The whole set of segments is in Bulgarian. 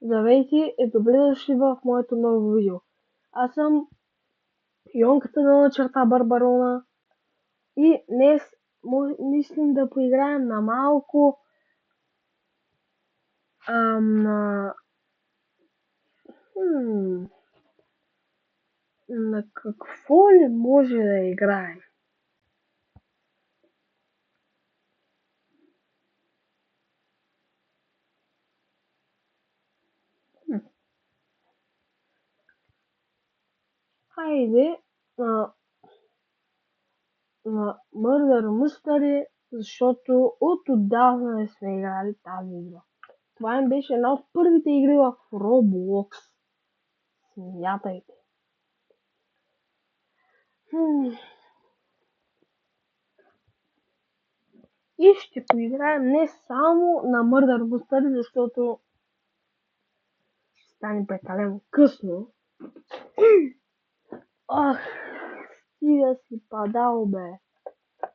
Здравейте и добре дошли в моето ново видео. Аз съм Йонката на черта Барбарона и днес мислим да поиграем на малко на... на какво ли може да играем? Хайде на Murder Mystery, защото отдавна не сме играли тази игра. Това им беше една от първите игри в Roblox. Смятайте. И ще поиграем не само на Murder Mystery, защото ще стане прекалено късно. Ах, стига си падал, бе.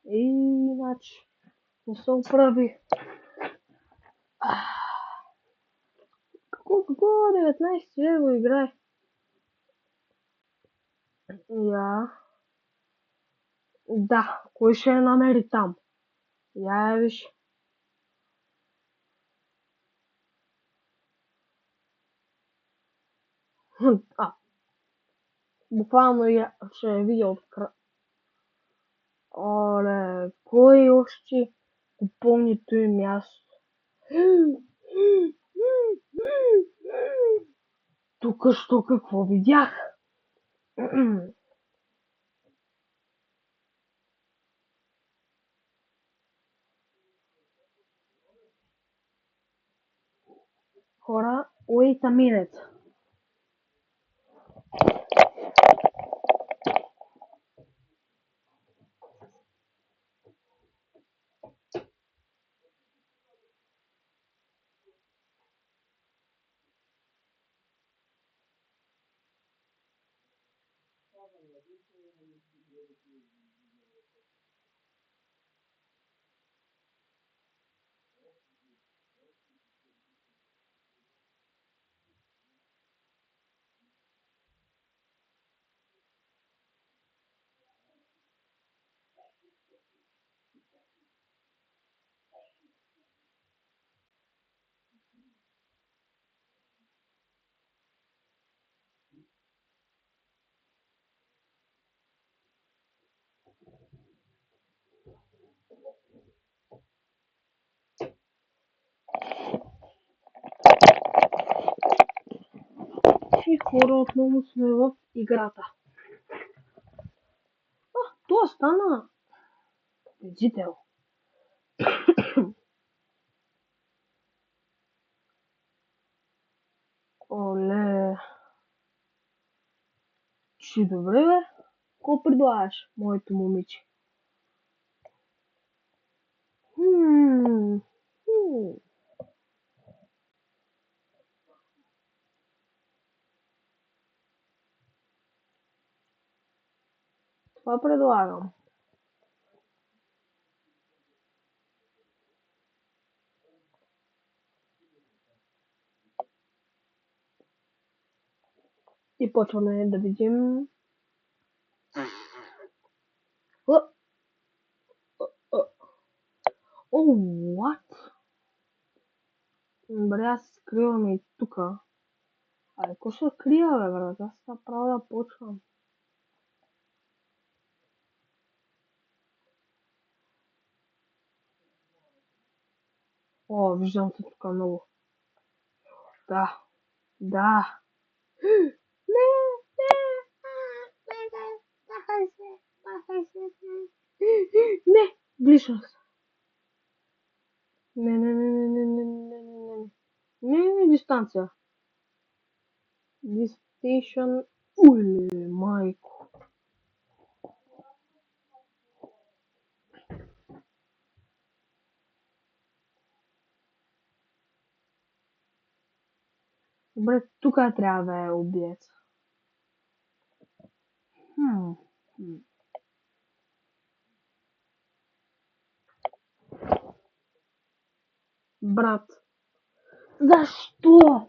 Иначе не се оправи. Какво 19 лева го играе? Да, кой ще я намери там? Я виж. Буквално ще я видя от Оле, кой още го помни той място? Тук що какво видях? Хора, wait a minute. И хора, отново сме в играта. Това стана победител. Оле. Че добре, бе. Какво предлагаш, моето момиче? Това предлагам. И почваме да видим. What? Добре, аз се скривам и тука. Какво ще крия, бе, брат? Аз направо да почвам. Виждам се тук много. Да. Не, ближам се. Не, дистанция. Дистейшн. Уле, майко. Добре, тук трябва да е убиец. Брат, защо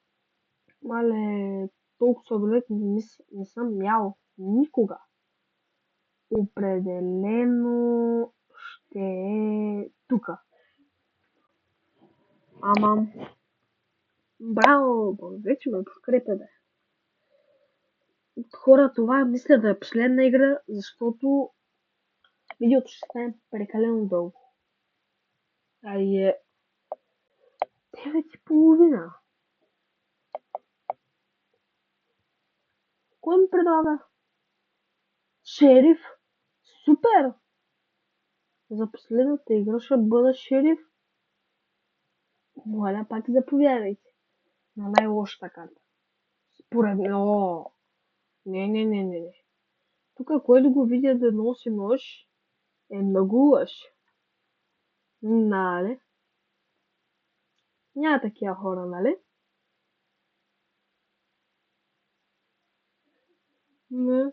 Мале, толкова сладолед не съм ял никога. Определено ще е тука. Ама, браво, вече ме подкрепя, бе. Хора, това мисля да е последна игра, защото видеото ще стане прекалено дълго. А и е 9:30. Кой ми предлага? Шериф? Супер! За последната игра ще бъда шериф. Моля, пак заповядайте. На най-лошата карта. Според мен. О, не. Тук, който го видя да носи нож, е много лъж. Нали? Няма такива хора, нали? Не.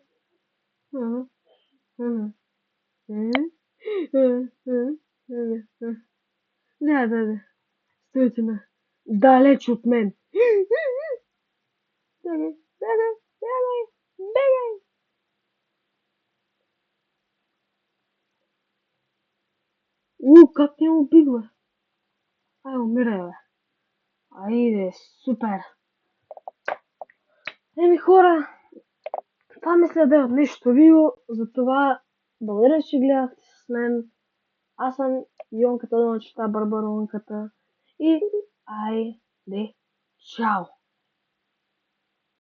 М, м, м, Да. Стойте на. Далеч от мен. Бегай. Как не убива? Ай, умирай, бе. Айде, супер. Хора, това мисля да е от нещо видео, затова благодаря, че гледахте с мен. Аз съм Йонката, да чета Барбаронката и айде, чао!